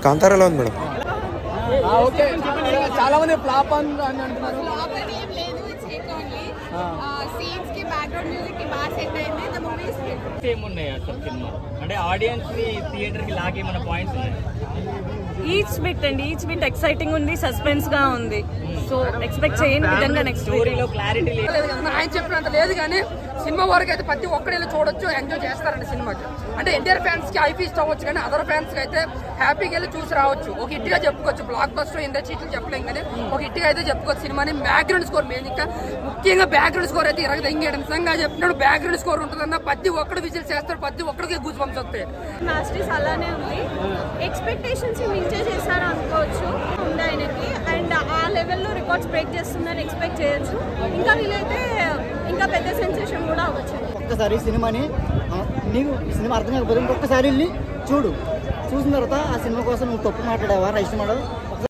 కాంతారాలో ఉంది madam. Okay, చాలా మంది ఫ్లాప్ అని అంటున్నారు. ఏమున్నాయి అసలు సినిమా అంటే ఆడియన్స్ ని థియేటర్ కి లాగే మన పాయింట్స్ ఉన్నాయి. ఈచ్ బిట్ అండి, ఈచ్ బిట్ ఎక్సైటింగ్ ఉంది, సస్పెన్స్ గా ఉంది. సో ఎక్స్పెక్ట్ చేయని విధంగా నెక్స్ట్ స్టోరీలో క్లారిటీ లేదు. ఆయన చెప్పినంత లేదు కానీ సినిమా వరకు అయితే ప్రతి ఒక్కరు చూడొచ్చు, ఎంజాయ్ చేస్తారండి సినిమాకి. అంటే ఎన్టీఆర్ ఫ్యాన్స్ కి ఐపీస్ట్ అవ్వచ్చు కానీ అదర్ ఫ్యాన్స్ కి అయితే హ్యాపీగా వెళ్ళి చూసి రావచ్చు. ఒక హిట్ గా చెప్పుకోవచ్చు. బ్లాక్ బస్టర్ ఇంత చీట్లు చెప్పలేం కానీ ఒక హిట్ గా అయితే చెప్పుకోవచ్చు సినిమాని. బ్యాక్గ్రౌండ్ స్కోర్ మెయిన్, ఇంకా ముఖ్యంగా బ్యాక్గ్రౌండ్ స్కోర్ అయితే ఇరగదెంగాడు. నిజంగా చెప్పినాడు బ్యాక్గ్రౌండ్ స్కోర్ ఉంటుందన్న ప్రతి ఒక్కడు విజిల్ చేస్తాడు, ప్రతి ఒక్కడికి గూస్ బంప్స్ వస్తాయి. మాస్టర్స్ అలానే ఉంది, ఎక్స్పెక్టేషన్స్ మించే చేశారు అనుకోవచ్చు ఉంది ఆయనకి. అండ్ ఆ లెవెల్లో రికార్డ్స్ బ్రేక్ చేస్తుందని ఎక్స్పెక్ట్ చేయొచ్చు. ఇంకా వీలైతే ఇంకా పెద్ద సెన్సేషన్ కూడా అవ్వచ్చు. ఒక్కసారి సినిమాని నీకు సినిమా అర్థం కాకపోతే ఇంకొకసారి వెళ్ళి చూడు. చూసిన తర్వాత ఆ సినిమా కోసం నువ్వు తప్పు మాట్లాడావా, రైట్ మాట్లాడావు